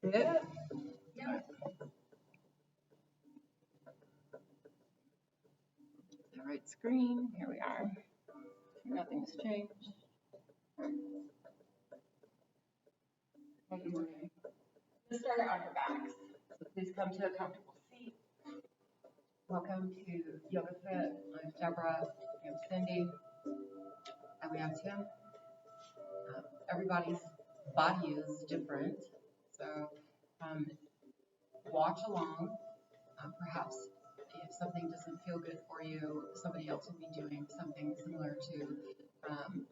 Yeah. Yeah. The right screen. Here we are. Nothing's changed. Okay. Let's start on your backs. So please come to a comfortable seat. Welcome to Yoga Fit. I'm Deborah. I'm Cindy. And we have Tim. Everybody's body is different. So watch along. Perhaps if something doesn't feel good for you, somebody else will be doing something similar to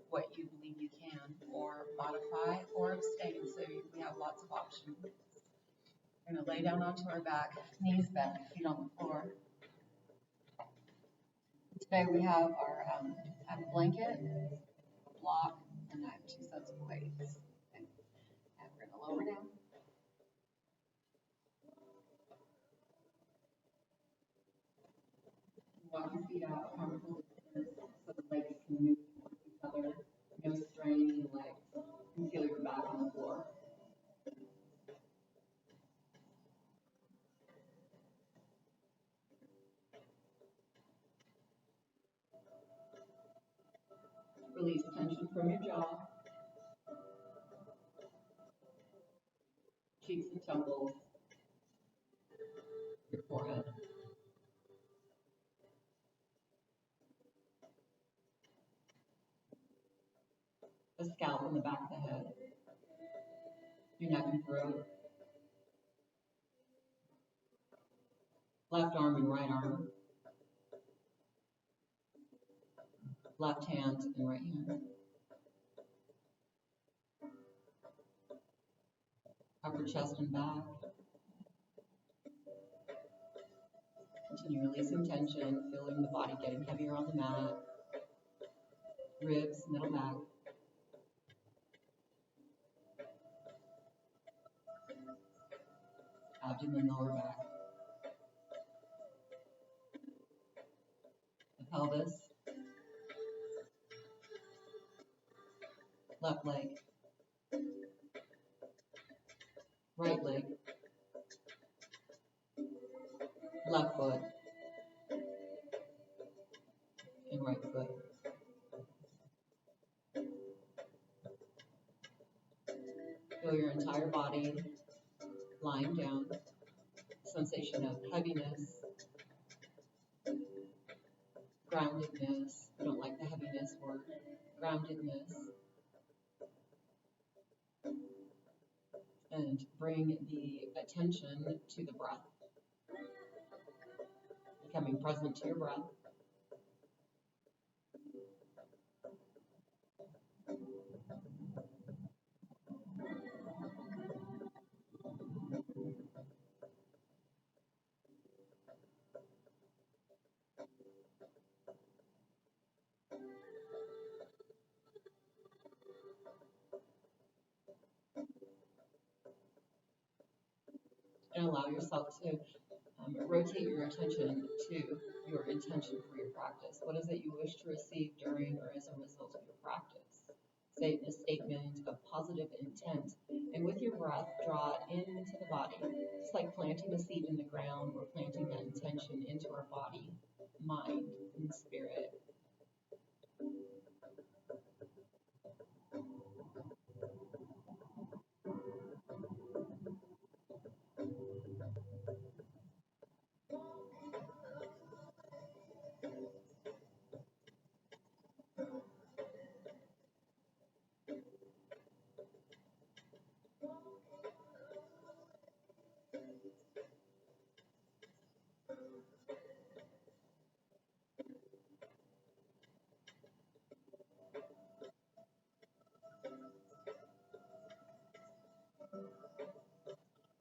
what you believe you can, or modify or abstain. So we have lots of options. We're going to lay down onto our back, knees bent, feet on the floor. Today we have our have a blanket, a block, and I have 2 sets of weights. Okay. And we're going to lower down. Walk your feet out comfortable distance so the legs can move towards each other. No strain in the legs. You can feel your back on the floor. Release tension from your jaw, cheeks and temples, your forehead. The scalp and the back of the head, your neck and throat, left arm and right arm, left hand and right hand, upper chest and back. Continue releasing tension, feeling the body getting heavier on the mat, ribs, middle back. Abdomen, lower back. The pelvis. Left leg. Right leg. Left foot. And right foot. Feel your entire body lying down. Sensation of heaviness, groundedness. I don't like the heaviness word. Groundedness. And bring the attention to the breath. Becoming present to your breath. And allow yourself to rotate your attention to your intention for your practice. What is it you wish to receive during or as a result of your practice? Say a statement of positive intent, and with your breath, draw it into the body. It's like planting a seed in the ground. We're planting that intention into our body, mind, and spirit.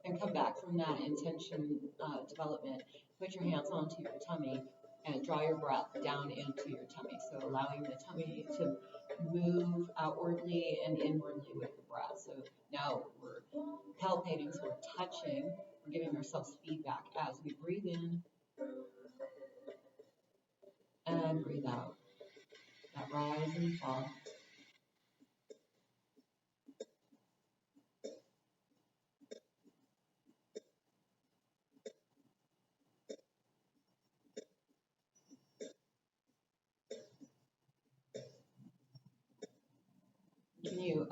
And come back from that intention development. Put your hands onto your tummy and draw your breath down into your tummy. So allowing the tummy to move outwardly and inwardly with the breath. So now we're palpating, so we're touching. We're giving ourselves feedback as we breathe in and breathe out. That rise and fall.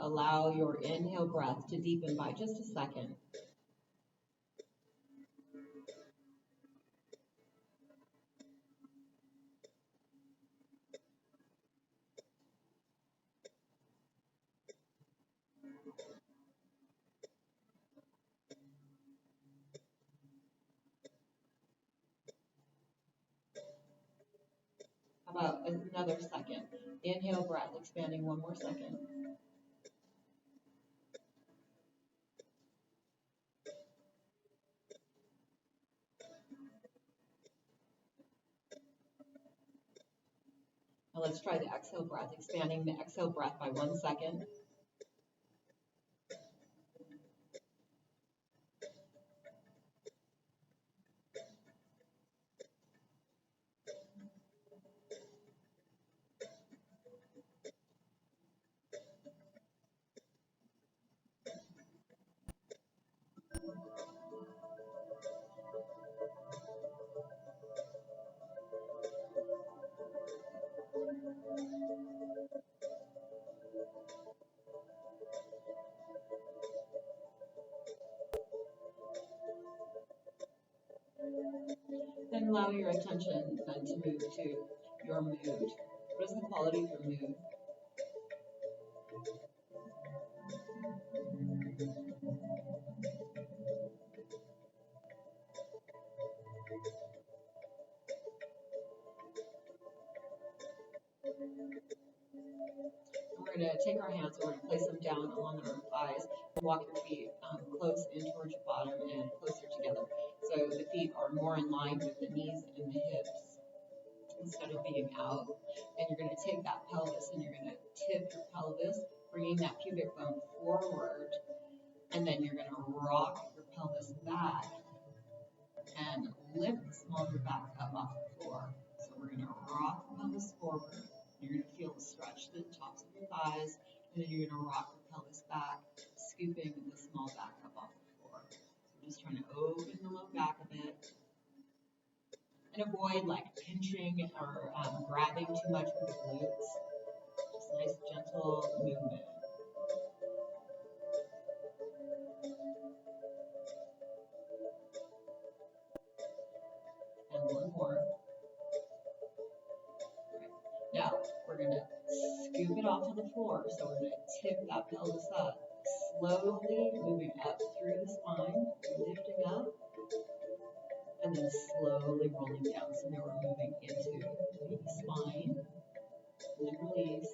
allow your inhale breath to deepen by just a second. How about another second? Inhale breath, expanding one more second. Now let's try the exhale breath, expanding the exhale breath by 1 second. Then allow your attention then to move to your mood. What is the quality of your mood? We're going to take our hands and we're going to place them down along our thighs and walk your feet close in towards your bottom and closer together. So the feet are more in line with the knees and the hips instead of being out. And you're going to take that pelvis and you're going to tip your pelvis, bringing that pubic bone forward. And then you're going to rock your pelvis back and lift the small of your back up off the floor. So we're going to rock the pelvis forward. You're going to feel the stretch to the tops of your thighs, and then you're going to rock the pelvis back, scooping the small back up off the floor. So we're just trying to open the low back a bit, and avoid like pinching or grabbing too much with the glutes. Just nice, gentle movement. And one more. Now, we're going to scoop it off of the floor. So we're going to tip that pelvis up, slowly moving up through the spine, lifting up, and then slowly rolling down. So now we're moving into the spine, and then release,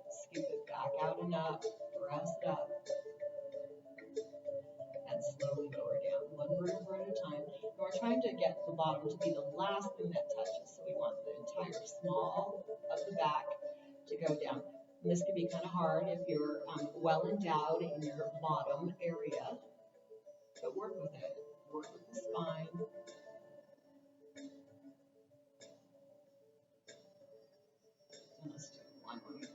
scoop it back out and up, press it up, and slowly lower down, one vertebra at a time. And we're trying to get the bottom to be the last thing that touches. So we want the entire small of the back to go down. And this can be kind of hard if you're well endowed in your bottom area, but work with it. Work with the spine. And let's do one more.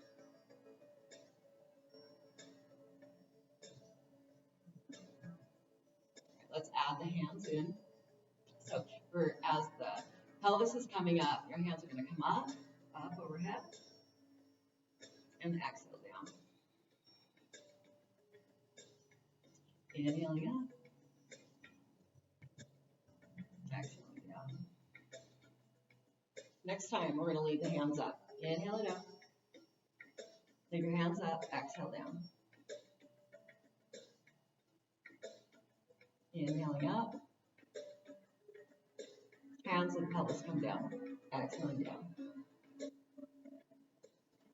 Let's add the hands in. So as the pelvis is coming up, your hands are going to come up overhead, and exhale down. Inhaling up, exhaling down. Next time, we're going to leave the hands up. Inhale it up. Leave your hands up, exhale down. Inhaling up. Hands and pelvis come down. Exhaling down.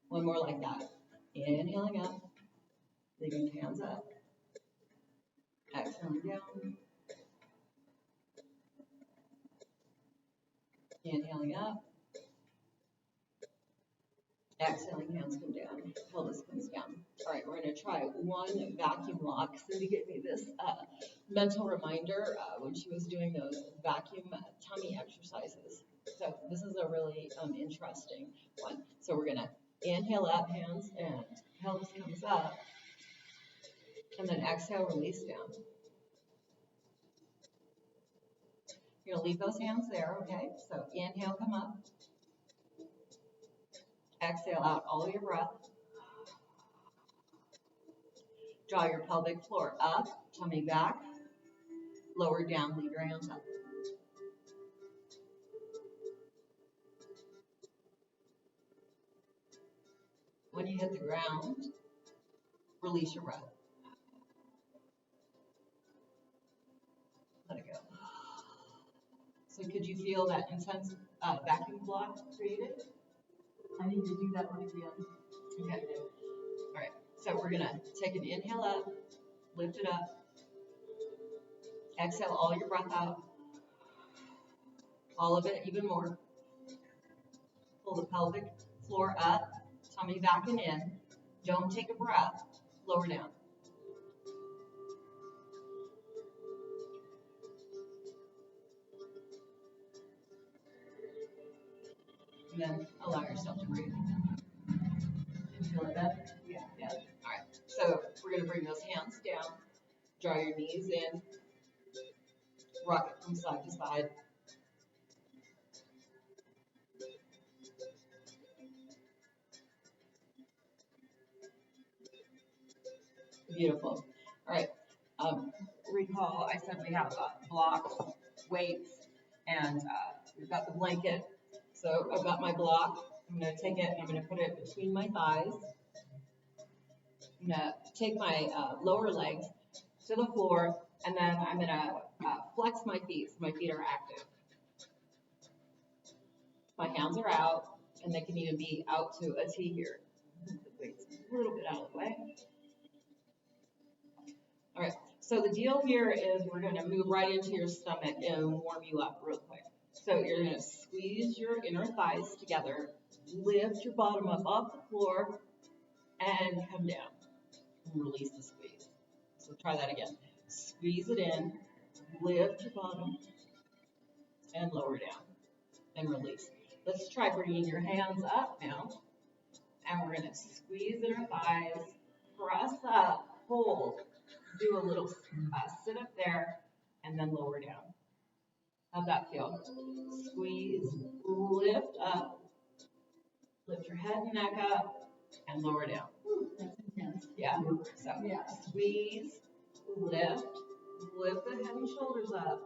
One more like that. Inhaling up. Leaving the hands up. Exhaling down. Inhaling up. Exhaling, hands come down. Pelvis comes down. All right, we're going to try one vacuum lock. Cindy gave me this mental reminder when she was doing those vacuum tummy exercises. So this is a really interesting one. So we're going to inhale up, hands, and pelvis comes up. And then exhale, release down. You're going to leave those hands there, okay? So inhale, come up. Exhale out all your breath. Draw your pelvic floor up, tummy back, lower down, leave your hands up. When you hit the ground, release your breath. Let it go. So could you feel that intense vacuum block created? I need to do that one again. Okay. All right. So we're going to take an inhale up, lift it up. Exhale all your breath out. All of it, even more. Pull the pelvic floor up, tummy back and in. Don't take a breath. Lower down. And then allow yourself to breathe. You feel it better? Yeah. Yeah. All right. So we're going to bring those hands down. Draw your knees in. Rock it from side to side. Beautiful. All right. Recall, I said we have blocks, weights, and we've got the blanket. So I've got my block. I'm going to take it and I'm going to put it between my thighs. I'm going to take my lower legs to the floor, and then I'm going to flex my feet so my feet are active. My hands are out, and they can even be out to a T here. The weight's a little bit out of the way. All right, so the deal here is we're going to move right into your stomach and warm you up real quick. So you're going to squeeze your inner thighs together, lift your bottom up off the floor, and come down. And release the squeeze. So try that again. Squeeze it in, lift your bottom, and lower down, and release. Let's try bringing your hands up now, and we're going to squeeze inner thighs, press up, hold. Do a little sit up there and then lower down. How'd that feel? Squeeze, lift up, lift your head and neck up, and lower down. Ooh, that's intense. Yeah. So yeah. Squeeze, lift the head and shoulders up,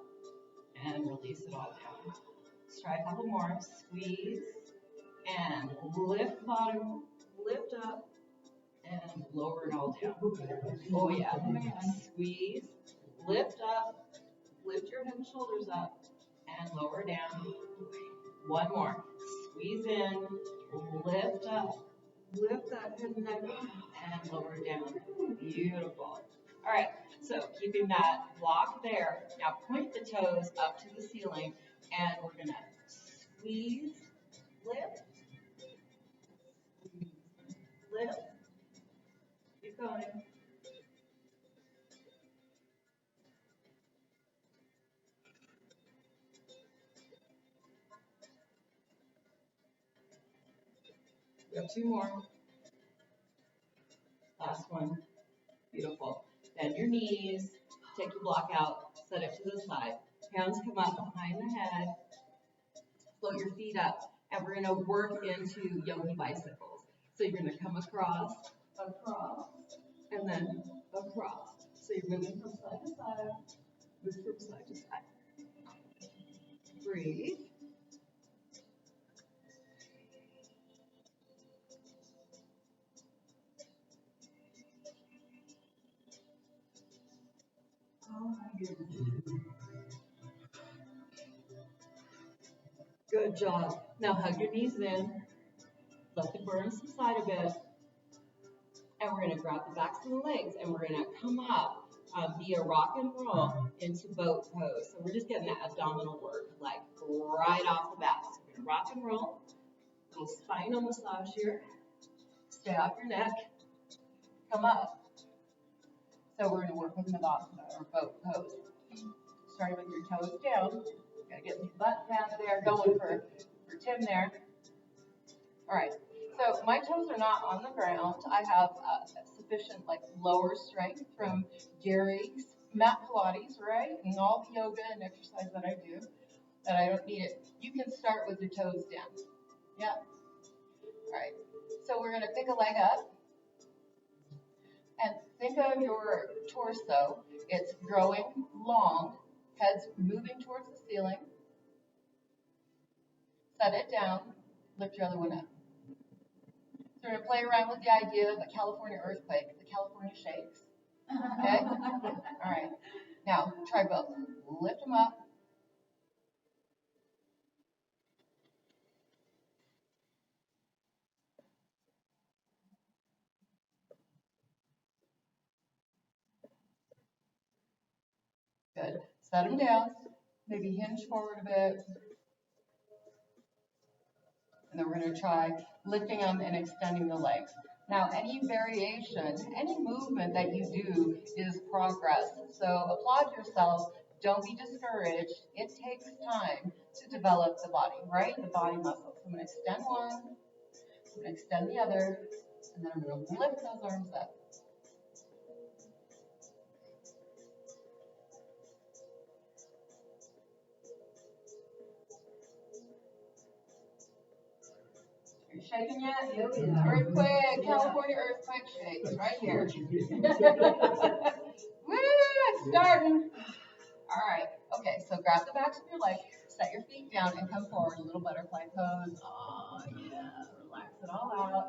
and release it all down. Let's try a couple more. Squeeze and lift bottom, lift up, and lower it all down. Oh yeah. Squeeze, lift up, lift your head and shoulders up, and lower down. One more. Squeeze in, lift up, lift that head and neck up, and lower down. Beautiful. All right, so keeping that block there. Now point the toes up to the ceiling, and we're gonna squeeze, lift, lift. Keep going. We have two more. Last one. Beautiful. Bend your knees. Take your block out. Set it to the side. Hands come up behind the head. Float your feet up. And we're going to work into yogi bicycles. So you're going to come across, and then across. So you're moving from side to side. Move from side to side. Breathe. Good job. Now hug your knees in. Let the burn subside a bit. And we're going to grab the backs of the legs and we're going to come up via rock and roll into boat pose. So we're just getting that abdominal work like right off the bat. So we're going to rock and roll. Little spinal massage here. Stay off your neck. Come up. So we're going to work with Tadasana or boat pose. Starting with your toes down. Gotta get the butt down there, going for Tim there. All right, so my toes are not on the ground. I have sufficient lower strength from Gary's mat Pilates, right? And all the yoga and exercise that I do, that I don't need it. You can start with your toes down. Yeah. All right, so we're gonna pick a leg up. And think of your torso. It's growing long, head's moving towards the ceiling. Set it down, lift your other one up. So we're going to play around with the idea of a California earthquake, the California shakes. Okay? All right. Now, try both. Lift them up. Good. Set them down. Maybe hinge forward a bit. And then we're going to try lifting them and extending the legs. Now, any variation, any movement that you do is progress. So applaud yourself. Don't be discouraged. It takes time to develop the body, right? The body muscles. So I'm going to extend one. I'm going to extend the other. And then I'm going to lift those arms up. You're shaking yet? Earthquake, California earthquake shakes right here. Woo, it's starting. All right. Okay, so grab the backs of your legs, set your feet down, and come forward. A little butterfly pose. Oh, yeah. Relax it all out.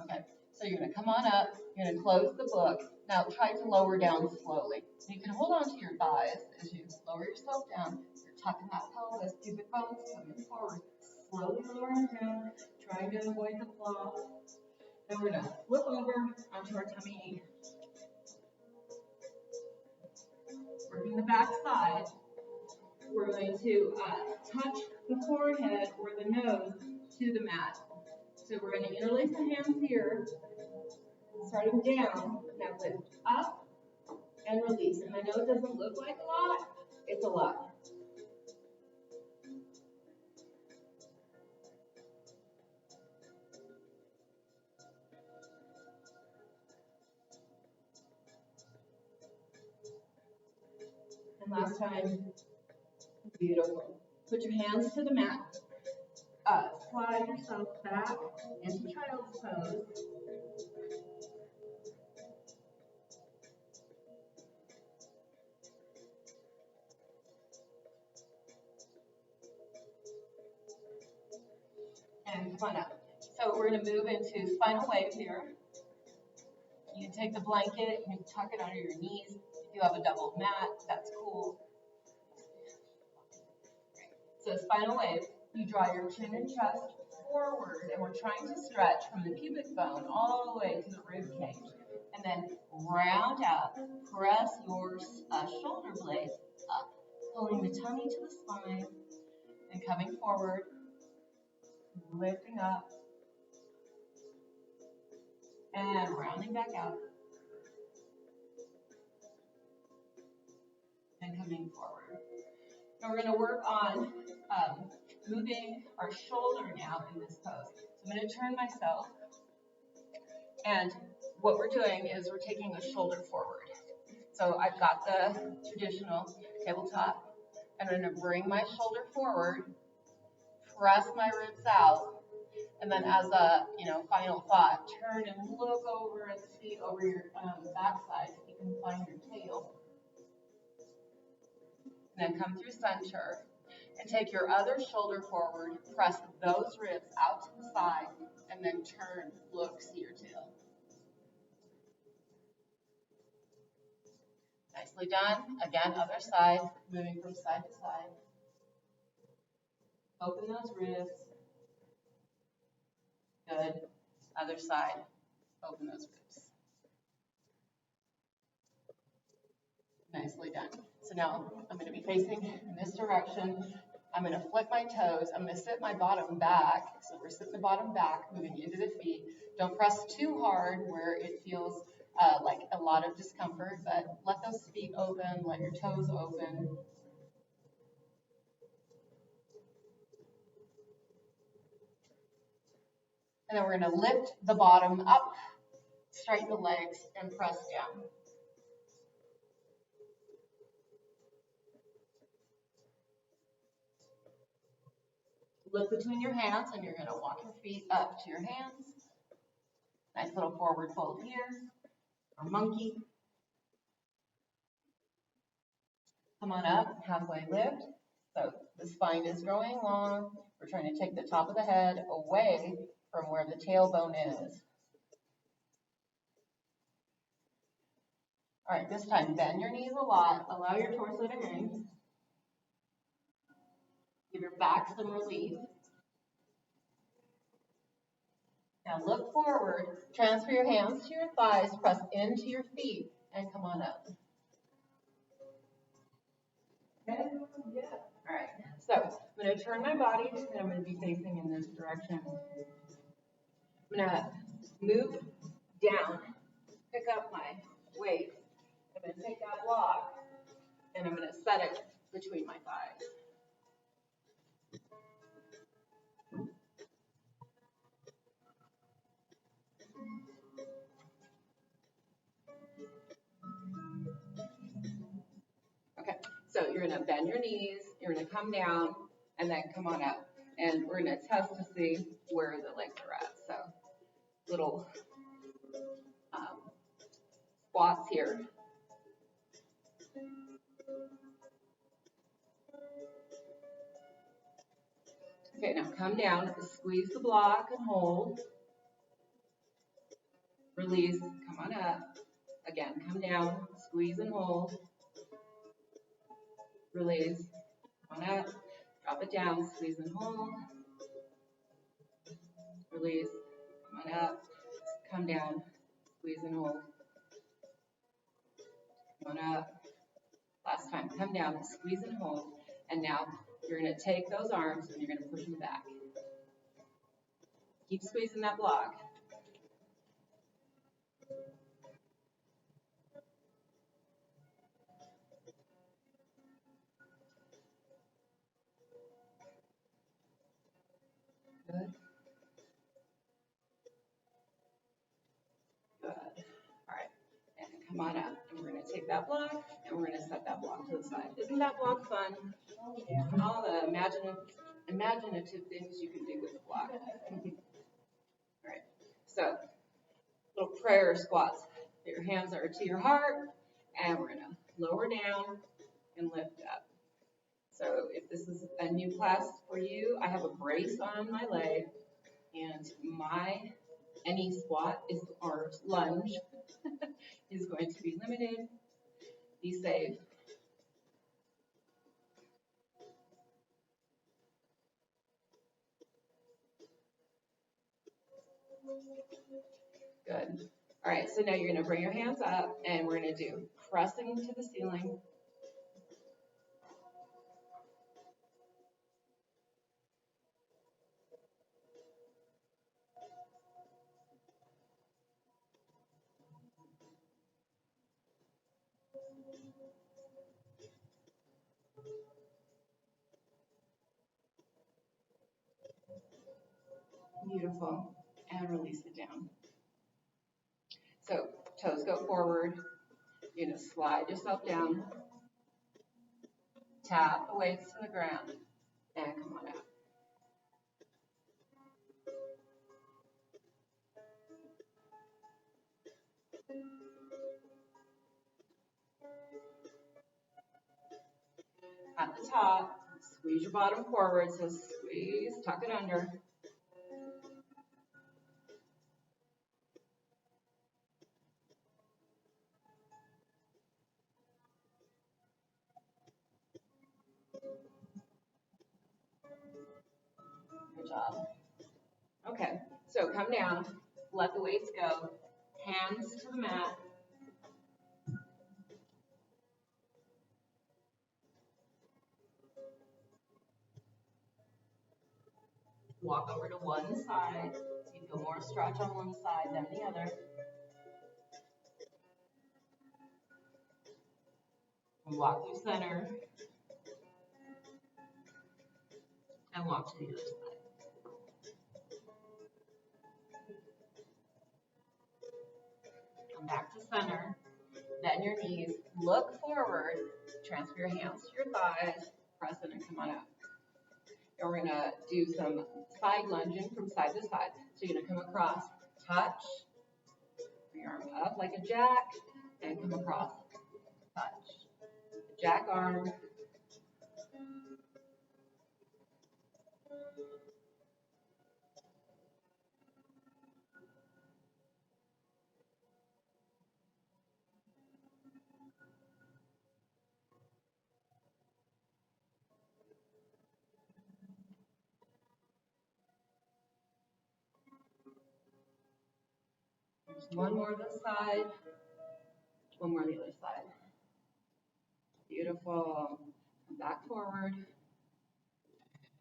Okay, so you're going to come on up. You're going to close the book. Now try to lower down slowly. So you can hold on to your thighs as you lower yourself down. You're tucking that pelvis, pubic bones coming forward. Slowly lowering down, trying to avoid the flop. Then we're going to flip over onto our tummy. Working the back side. We're going to touch the forehead or the nose to the mat. So we're going to interlace the hands here, starting down. Now lift up and release. And I know it doesn't look like a lot. It's a lot. And last time. Beautiful. Put your hands to the mat. Slide yourself back into child's pose. And come on up. So we're going to move into spinal wave here. You can take the blanket and tuck it under your knees. If you have a double mat, that's cool. So spinal wave, you draw your chin and chest forward, and we're trying to stretch from the pubic bone all the way to the rib cage. And then round out, press your shoulder blades up, pulling the tummy to the spine, and coming forward, lifting up, and rounding back out, and coming forward. Now we're going to work on moving our shoulder now in this pose. So I'm going to turn myself, and what we're doing is we're taking a shoulder forward. So I've got the traditional tabletop, and I'm going to bring my shoulder forward, press my ribs out, and then as a final thought, turn and look over and see over your backside so you can find your tail. And then come through center and take your other shoulder forward, press those ribs out to the side, and then turn, look, see your tail. Nicely done. Again, other side, moving from side to side. Open those ribs. Good. Other side, open those ribs. Nicely done. So now I'm going to be facing in this direction. I'm going to flip my toes. I'm going to sit my bottom back. So we're sitting the bottom back, moving into the feet. Don't press too hard where it feels like a lot of discomfort, but let those feet open, let your toes open. And then we're going to lift the bottom up, straighten the legs, and press down. Look between your hands and you're going to walk your feet up to your hands. Nice little forward fold here, or monkey. Come on up, halfway lift. So the spine is growing long. We're trying to take the top of the head away from where the tailbone is. All right, this time bend your knees a lot. Allow your torso to hang. Give your back some relief. Now look forward. Transfer your hands to your thighs. Press into your feet and come on up. Okay? Yeah. All right. So I'm going to turn my body and I'm going to be facing in this direction. I'm going to move down, pick up my weight. I'm going to take that block and I'm going to set it between my thighs. Okay, so you're going to bend your knees, you're going to come down, and then come on up. And we're going to test to see where the legs are at. So little squats here. Okay, now come down, squeeze the block and hold. Release, come on up. Again, come down, squeeze and hold. Release, come on up. Drop it down, squeeze and hold. Release, come on up. Come down, squeeze and hold. Come on up. Last time, come down, squeeze and hold. And now you're going to take those arms and you're going to push them back. Keep squeezing that block. Good. Good. All right. And come on up. And we're going to take that block and we're going to set that block to the side. Isn't that block fun? Yeah. All the imaginative things you can do with the block. All right. So, little prayer squats. Your hands are to your heart, and we're going to lower down and lift up. So if this is a new class for you, I have a brace on my leg, and my any squat is or lunge is going to be limited. Be safe. Good. All right, so now you're going to bring your hands up, and we're going to do pressing to the ceiling. Beautiful. And release it down. So toes go forward. You're going to slide yourself down. Tap the weights to the ground. And come on out. At the top, squeeze your bottom forward. So squeeze, tuck it under. Good job. Okay, so come down, let the weights go, hands to the mat. Walk over to one side, so you feel more stretch on one side than the other. And walk through center, and walk to the other side. Come back to center, bend your knees, look forward, transfer your hands to your thighs, press in and come on up. And we're gonna do some side lunging from side to side. So you're gonna come across, touch, bring your arm up like a jack, and come across, touch. Jack arm. There's one more this side, one more on the other side. Beautiful. Back forward.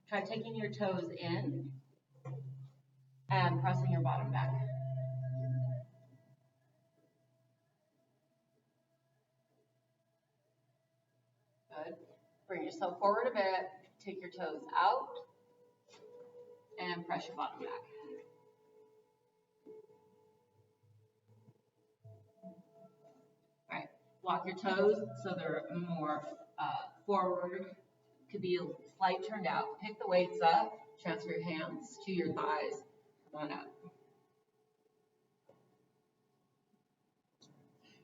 Try taking your toes in and pressing your bottom back. Good. Bring yourself forward a bit. Take your toes out and press your bottom back. All right. Walk your toes so they're more forward. Could be a slight turned out. Pick the weights up. Transfer your hands to your thighs. Come on up.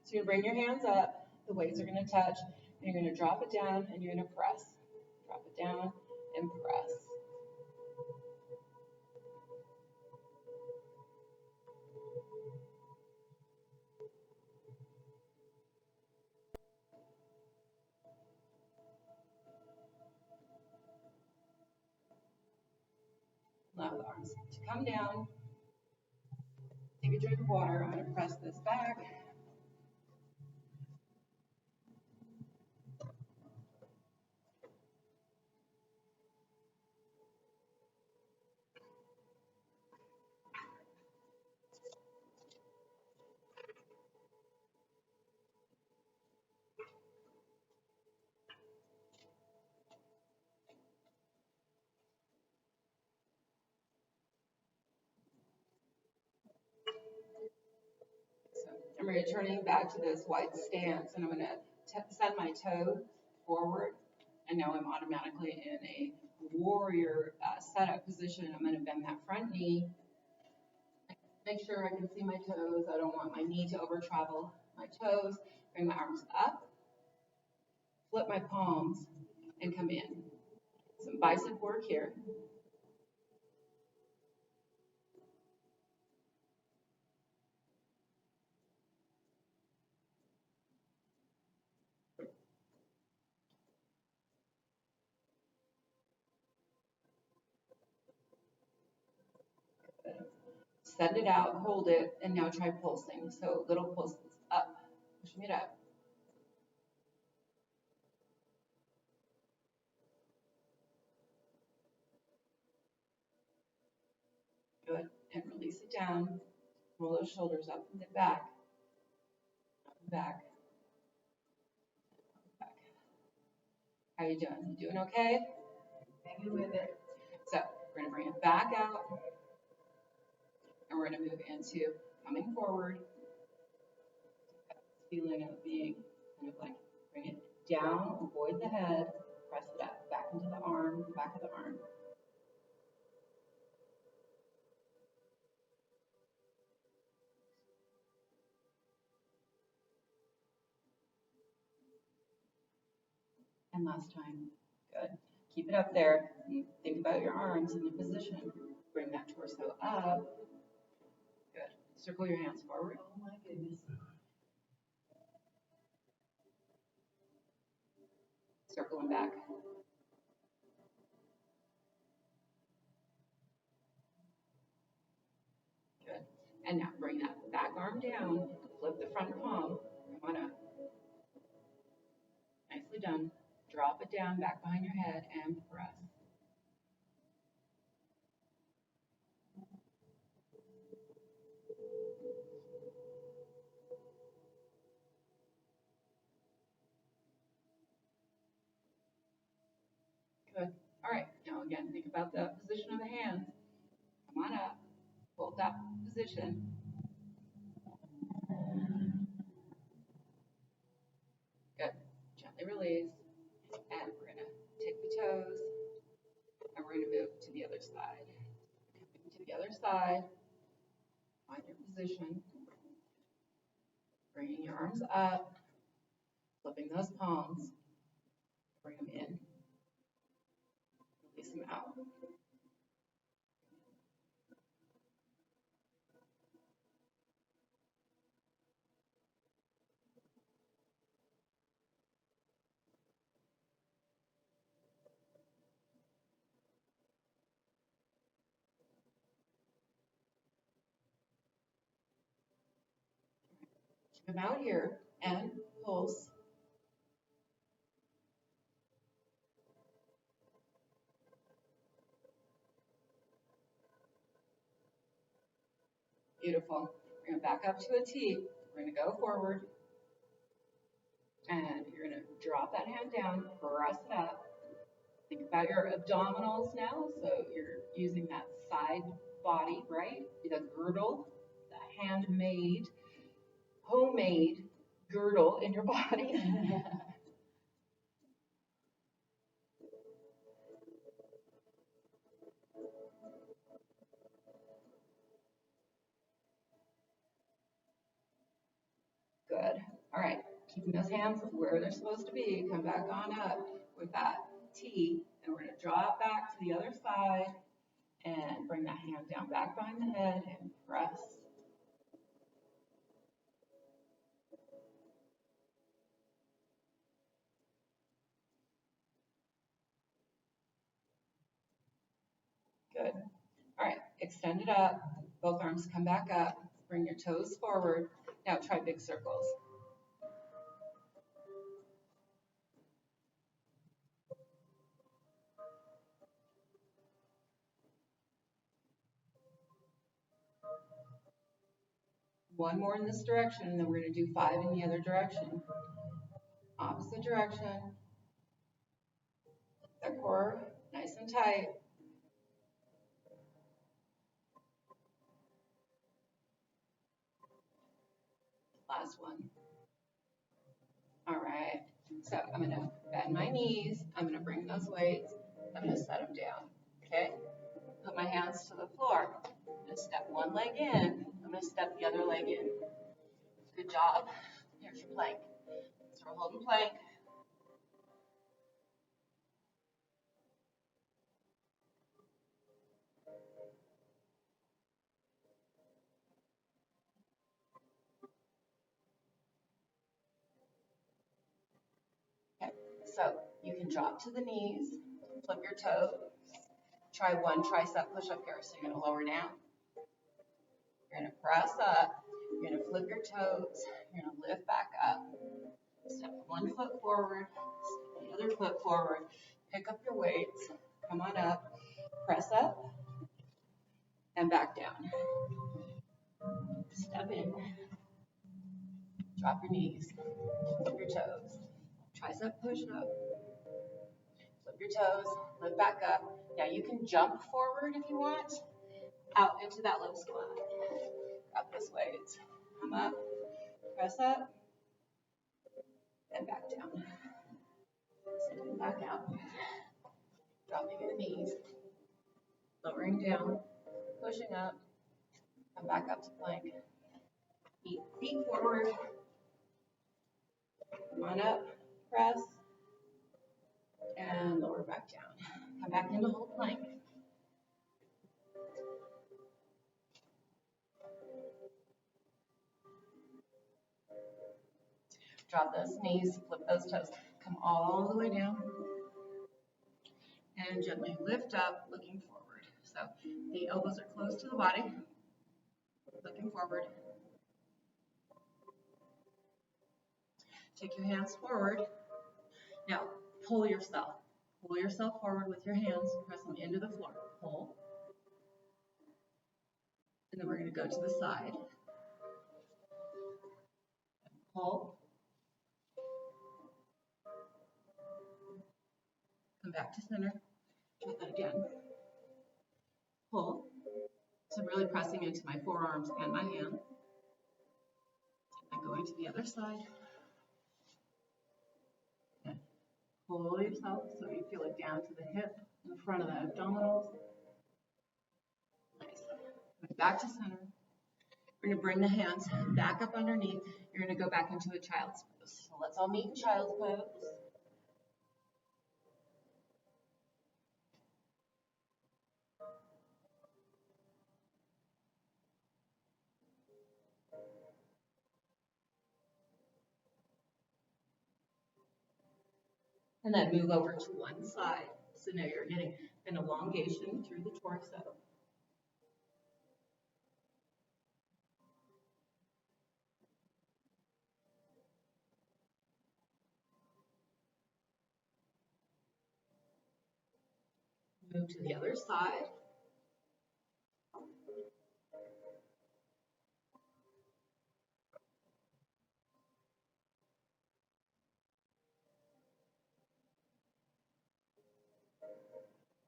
So you're going to bring your hands up. The weights are going to touch. And you're going to drop it down and you're going to press. Drop it down and press. Allow the arms to come down. Take a drink of water. I'm going to press this back. I'm returning back to this wide stance, and I'm going to send my toes forward, and now I'm automatically in a warrior setup position. I'm going to bend that front knee. Make sure I can see my toes. I don't want my knee to over travel my toes. Bring my arms up, flip my palms, and come in. Some bicep work here. Send it out, hold it, and now try pulsing. So little pulses up, pushing it up. Good, and release it down. Roll those shoulders up and back, back, back. How you doing? You doing okay? Hanging with it. So we're gonna bring it back out, and we're gonna move into coming forward. Feeling of being kind of like bring it down, avoid the head, press it up, back into the arm, the back of the arm. And last time. Good. Keep it up there. Think about your arms in the position. Bring that torso up. Good. Circle your hands forward. Oh my goodness. Circle them back. Good. And now bring that back arm down. Flip the front palm. Come on up. Nicely done. Drop it down back behind your head and press. Good. All right. Now again, think about the position of the hands. Come on up. Hold that position. Good. Gently release. And we're going to take the toes and we're going to to the other side. Coming to the other side, find your position, bringing your arms up, flipping those palms, bring them in, release them out. Keep them out here and pulse. Beautiful. We're going to back up to a T. We're going to go forward. And you're going to drop that hand down, press it up. Think about your abdominals now. So you're using that side body, right? The girdle, the handmade, homemade girdle in your body. Good. All right. Keeping those hands where they're supposed to be. Come back on up with that T. And we're going to draw it back to the other side and bring that hand down back behind the head and press. Good. All right. Extend it up. Both arms come back up. Bring your toes forward. Now try big circles. One more in this direction, and then we're going to do 5 in the other direction. Opposite direction. That core nice and tight. Last one. All right. So I'm going to bend my knees. I'm going to bring those weights. I'm going to set them down. Okay? Put my hands to the floor. I'm going to step one leg in. I'm going to step the other leg in. Good job. Here's your plank. So we're holding plank. Okay. So you can drop to the knees, flip your toes. Try one tricep push-up here. So you're going to lower down. You're going to press up. You're going to flip your toes. You're going to lift back up. Step one foot forward. Step the other foot forward. Pick up your weights. Come on up. Press up. And back down. Step in. Drop your knees. Flip your toes. Tricep push-up. Flip your toes. Lift back up. Now you can jump forward if you want. Out into that low squat. Grab those weights. Come up. Press up. And back down. Stepping back out. Dropping your knees. Lowering down. Pushing up. Come back up to plank. Feet forward. Come on up. Press. And lower back down. Come back into whole plank. Drop those knees, flip those toes. Come all the way down. And gently lift up, looking forward. So the elbows are close to the body. Looking forward. Take your hands forward. Now, pull yourself. Pull yourself forward with your hands. Press them into the floor. Pull. And then we're going to go to the side. Pull. Come back to center. Try that again. Pull. So I'm really pressing into my forearms and my hand. And going to the other side. And pull yourself so you feel it down to the hip, in the front of the abdominals. Back to center. We're gonna bring the hands back up underneath. You're gonna go back into a child's pose. So let's all meet in child's pose. And then move over to one side. So now you're getting an elongation through the torso. Move to the other side.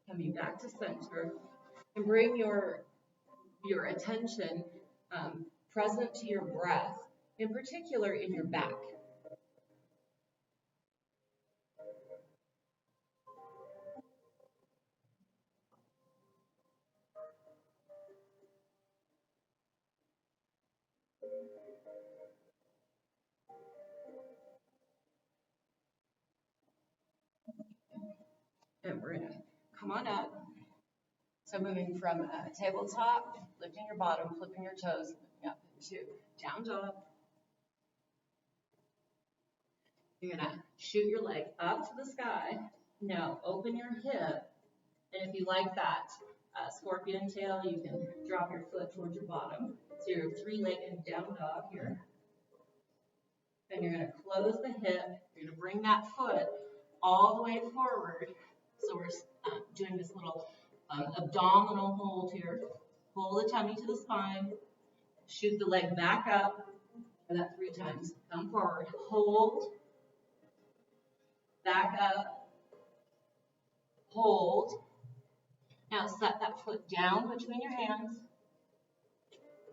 Coming back to center. And bring your attention present to your breath, in particular in your back. And we're gonna come on up. So moving from tabletop, lifting your bottom, flipping your toes, lifting up into down dog. You're gonna shoot your leg up to the sky. Now open your hip, and if you like that scorpion tail, you can drop your foot towards your bottom. So you're three-legged down dog here. Then you're gonna close the hip. You're gonna bring that foot all the way forward. So we're doing this little abdominal hold here. Pull the tummy to the spine. Shoot the leg back up. And that 3 times. Come forward. Hold. Back up. Hold. Now set that foot down between your hands.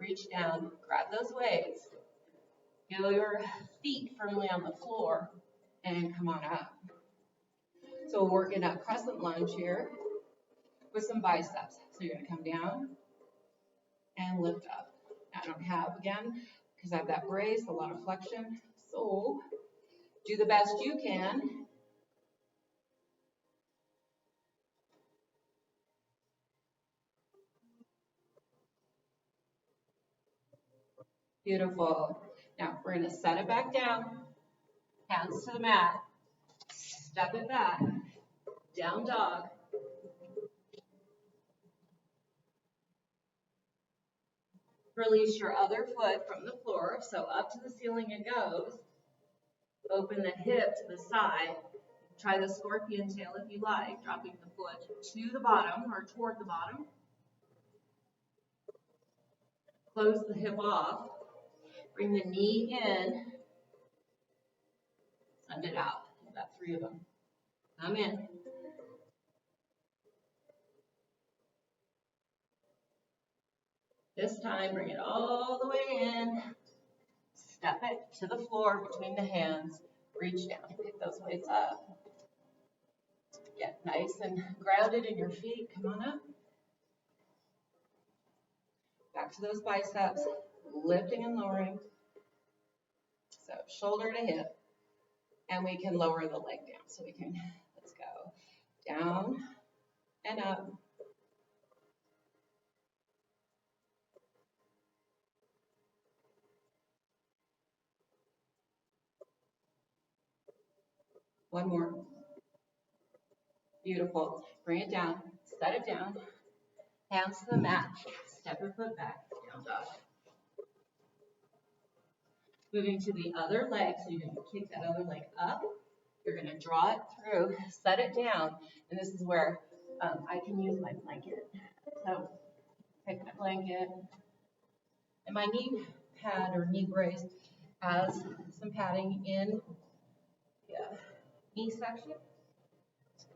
Reach down. Grab those weights. Feel your feet firmly on the floor. And come on up. So we're working a crescent lunge here with some biceps. So you're going to come down and lift up. I don't have, again, because I have that brace, a lot of flexion. So do the best you can. Beautiful. Now we're going to set it back down. Hands to the mat. Step it back. Down dog. Release your other foot from the floor. So up to the ceiling it goes. Open the hip to the side. Try the scorpion tail if you like, dropping the foot to the bottom or toward the bottom. Close the hip off. Bring the knee in. Send it out. I've got 3 of them. Come in. This time, bring it all the way in. Step it to the floor between the hands. Reach down. Pick those weights up. Get nice and grounded in your feet. Come on up. Back to those biceps. Lifting and lowering. So shoulder to hip. And we can lower the leg down. So we can, let's go down and up. One more. Beautiful. Bring it down. Set it down. Hands to the mat. Step your foot back. Down dog. Moving to the other leg. So you're going to kick that other leg up. You're going to draw it through. Set it down. And this is where I can use my blanket. So take my blanket. And my knee pad or knee brace has some padding in the knee section.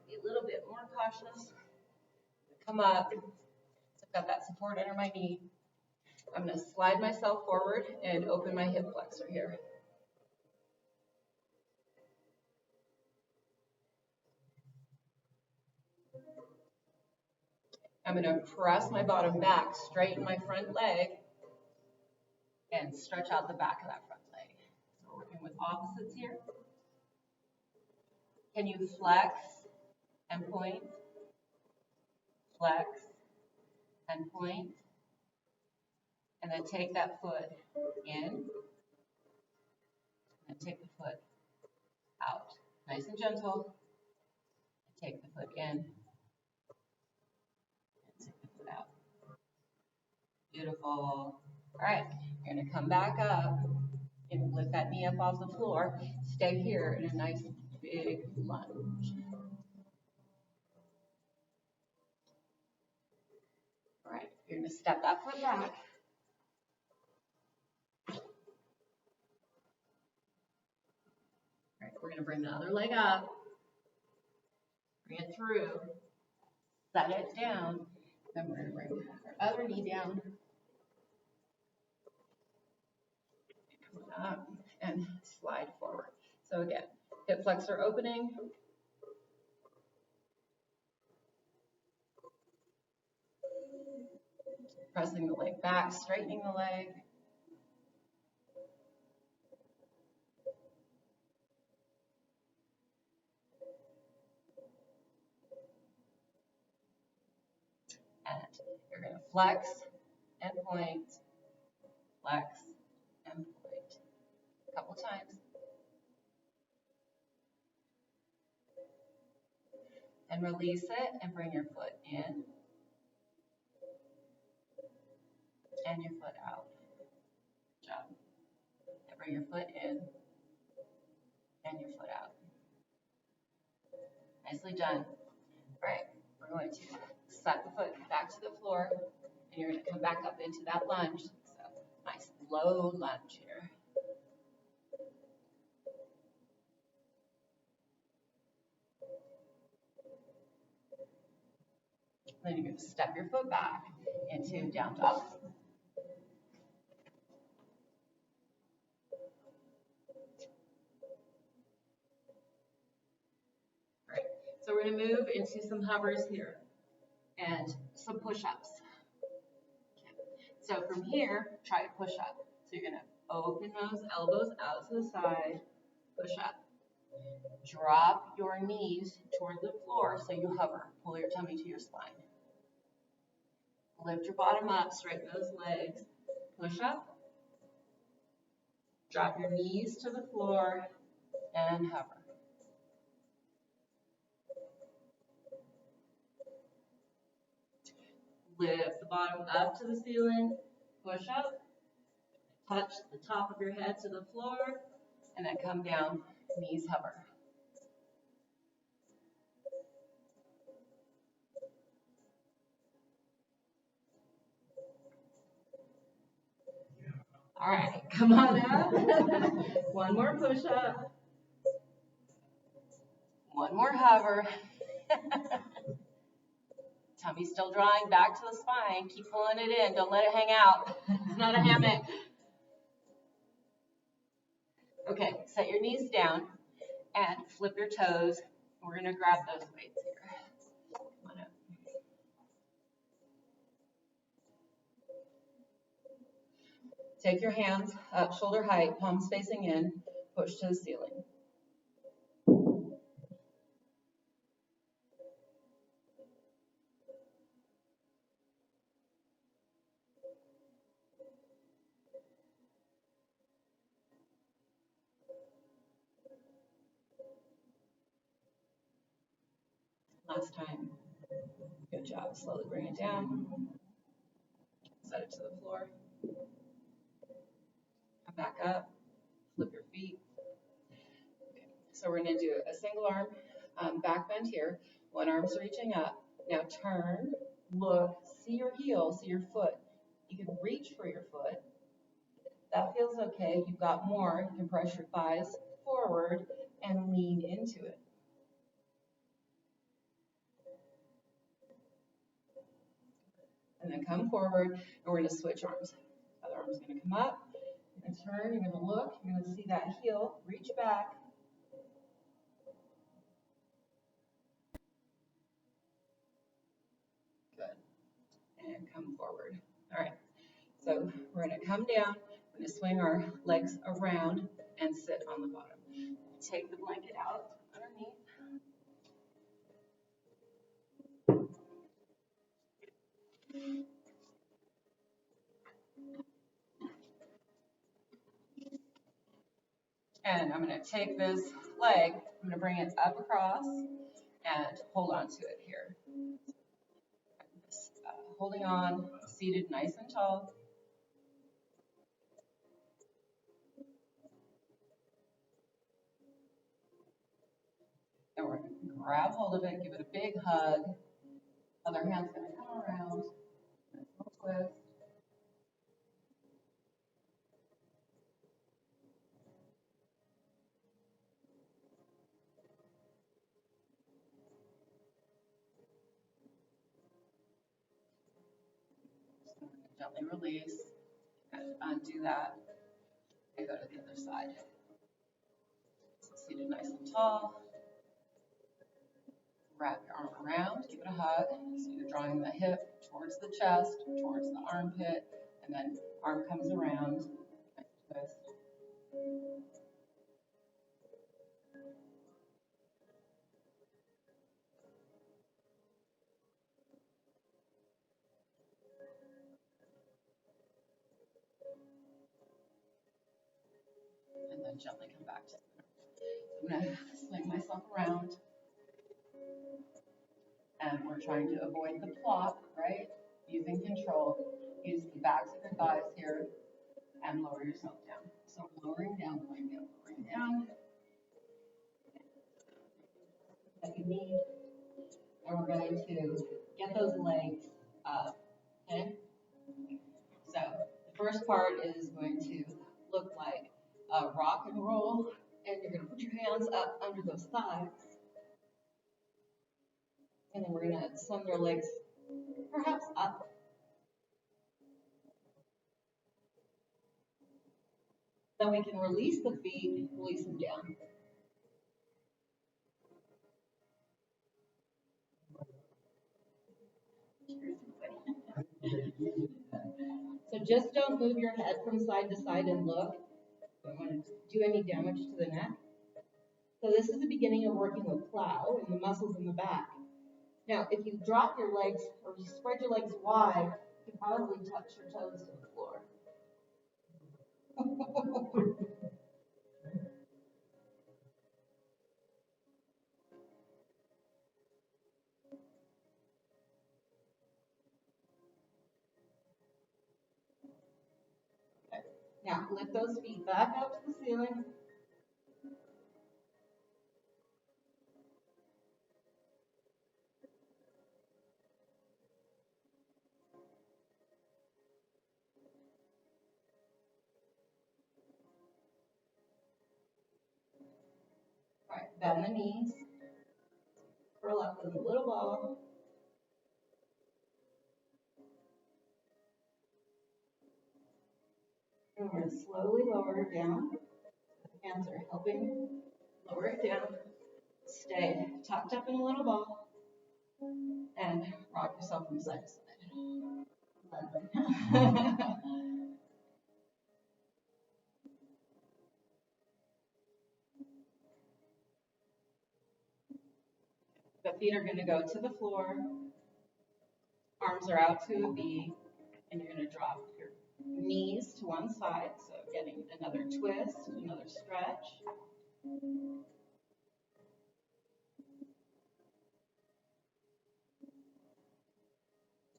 Be a little bit more cautious. Come up. So I've got that support under my knee. I'm going to slide myself forward and open my hip flexor here. I'm gonna press my bottom back, straighten my front leg, and stretch out the back of that front leg. So we're working with opposites here. Can you flex and point? Flex and point. And then take that foot in, and take the foot out. Nice and gentle. Take the foot in, and take the foot out. Beautiful. All right, you're gonna come back up and lift that knee up off the floor. Stay here in a nice big lunge. All right, you're gonna step that foot back. All right, we're gonna bring the other leg up, bring it through, set it down, then we're gonna bring our other knee down, come up, and slide forward. So again, hip flexor opening, pressing the leg back, straightening the leg. And you're going to flex and point, flex and point. A couple times. And release it and bring your foot in and your foot out. Good job. And bring your foot in and your foot out. Nicely done. All right, we're going to set the foot back to the floor, and you're going to come back up into that lunge. So nice low lunge here. Then you're going to step your foot back into down dog. Right. So we're going to move into some hovers here and some push-ups. Okay. So from here, try a push-up. So you're going to open those elbows out to the side, push up. Drop your knees toward the floor so you hover. Pull your tummy to your spine. Lift your bottom up, straighten those legs. Push up. Drop your knees to the floor and hover. Lift the bottom up to the ceiling. Push up. Touch the top of your head to the floor. And then come down, knees hover. All right, come on up. One more push-up. One more hover. Tummy's still drawing back to the spine. Keep pulling it in. Don't let it hang out. It's not a hammock. Okay, set your knees down and flip your toes. We're going to grab those weights here. Come on up. Take your hands up shoulder height, palms facing in, push to the ceiling. Last time. Good job. Slowly bring it down. Set it to the floor. Come back up. Flip your feet. Okay. So we're going to do a single arm back bend here. One arm's reaching up. Now turn, look, see your heel, see your foot. You can reach for your foot. That feels okay. You've got more. You can press your thighs forward and lean into it. And then come forward, and we're going to switch arms. Other arm's going to come up, and turn, you're going to look, you're going to see that heel, reach back. Good. come forward. All right, so we're gonna come down, we're gonna swing our legs around and sit on the bottom. Take the blanket out underneath. And I'm gonna take this leg, I'm gonna bring it up across and hold on to it here. Holding on, seated nice and tall. And we're gonna grab hold of it, give it a big hug. Other hand's gonna come around, nice little twist. Gently release and undo that and go to the other side. So seated nice and tall. Wrap your arm around, give it a hug. So you're drawing the hip towards the chest, towards the armpit, and then arm comes around. Nice twist. And then gently come back to center. I'm gonna swing myself around. And we're trying to avoid the plop, right? Using control. Use the backs of your thighs here and lower yourself down. So lowering down, lowering down, lowering down. That you need. And we're going to get those legs up, okay? So the first part is going to look like a rock and roll, and you're gonna put your hands up under those thighs. And then we're gonna send your legs perhaps up. Then we can release the feet, release them down. So just don't move your head from side to side and look. Don't want to do any damage to the neck. So this is the beginning of working with plow and the muscles in the back. Now, if you drop your legs or you spread your legs wide, you can probably touch your toes to the floor. Okay. Now, lift those feet back up to the ceiling. All right, bend the knees. Curl up in a little ball. And we're going to slowly lower it down. Hands are helping lower it down. Stay tucked up in a little ball. And rock yourself from side to side. The feet are going to go to the floor. Arms are out to a V. And you're going to drop your knees to one side. So getting another twist, another stretch.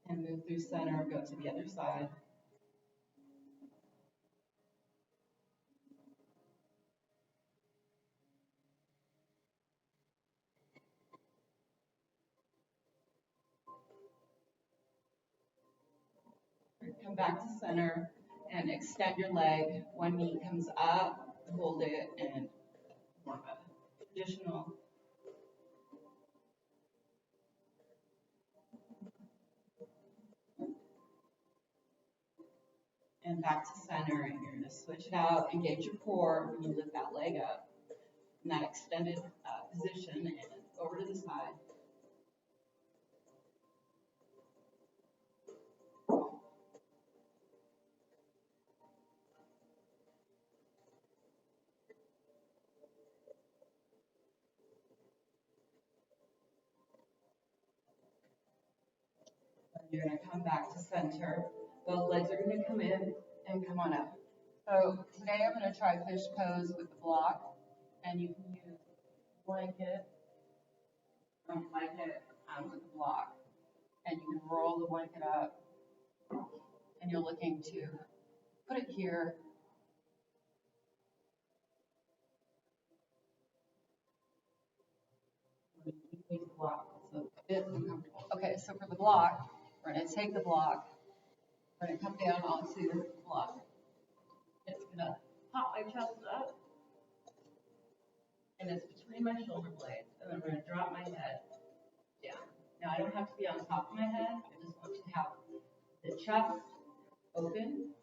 And move through center, go to the other side. Come back to center and extend your leg. One knee comes up, hold it, and form a traditional. And back to center, and you're going to switch it out, engage your core when you lift that leg up in that extended position and over to the side. You're gonna come back to center. Both legs are gonna come in and come on up. So today I'm gonna try fish pose with the block, and you can use blanket with the block, and you can roll the blanket up, and you're looking to put it here. Use the block, so a bit uncomfortable. Okay, so for the block, we're gonna take the block, we're gonna come down onto the block. It's gonna pop my chest up, and it's between my shoulder blades, and then we're gonna drop my head down. Now I don't have to be on top of my head, I just want to have the chest open.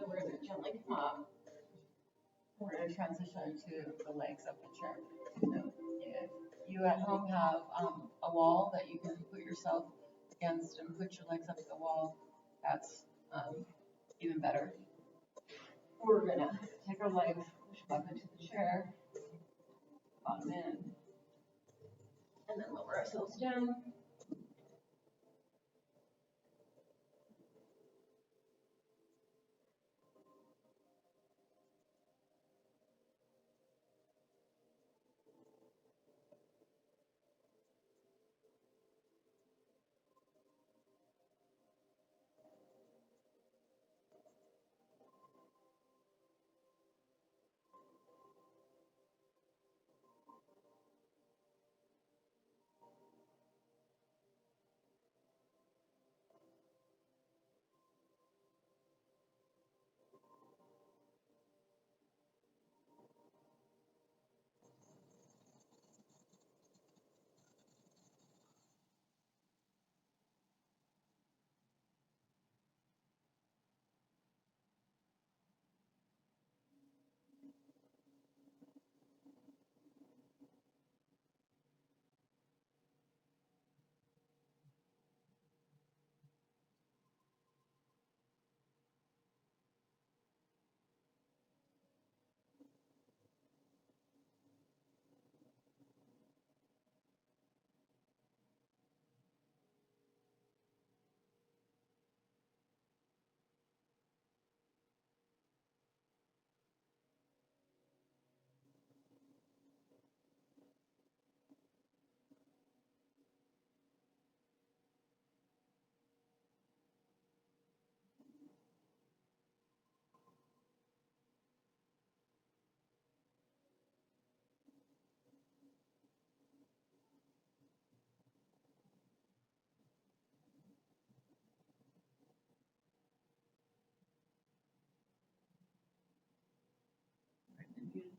And we're gonna gently come up. We're gonna transition to the legs up the chair. So if you at home have a wall that you can put yourself against and put your legs up to the wall, that's even better. We're gonna take our legs, push up into the chair, bottom in, and then lower ourselves down.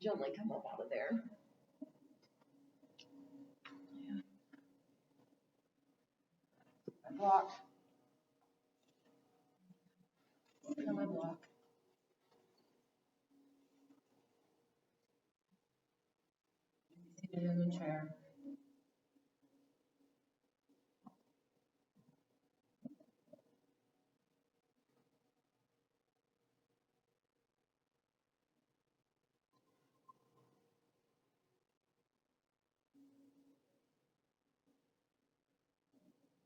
gently come up out of there. Block. Sit on my block. Seated in the chair.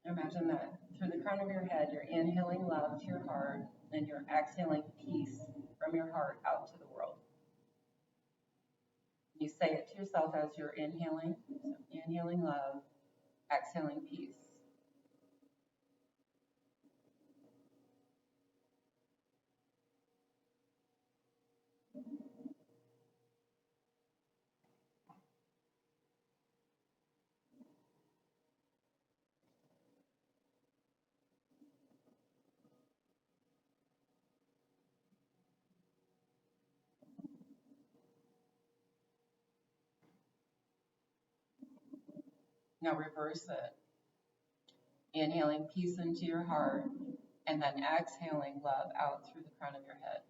Imagine that through the crown of your head, you're inhaling love to your heart, and you're exhaling peace from your heart out to the world. You say it to yourself as you're inhaling, so inhaling love, exhaling peace. Now reverse it. Inhaling peace into your heart, and then exhaling love out through the crown of your head.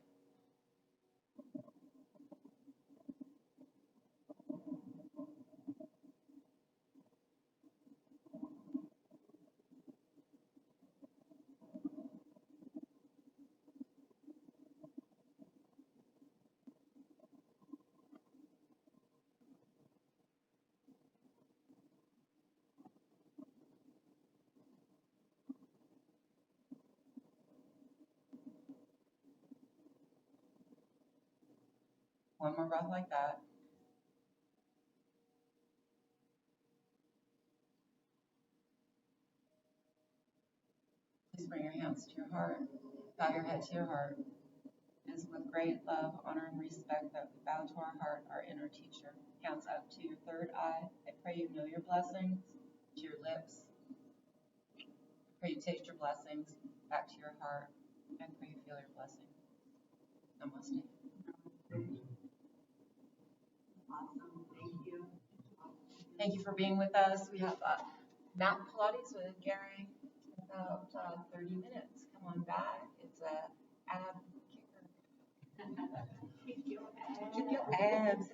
One more breath like that. Please bring your hands to your heart. Bow your head to your heart. It is with great love, honor, and respect that we bow to our heart, our inner teacher. Hands up to your third eye. I pray you know your blessings. To your lips. I pray you taste your blessings. Back to your heart. I pray you feel your blessing. Namaste. Awesome, thank you. Thank you for being with us. We have mat Pilates with Gary in about 30 minutes. Come on back. It's a ab kicker. Keep your Keep your abs.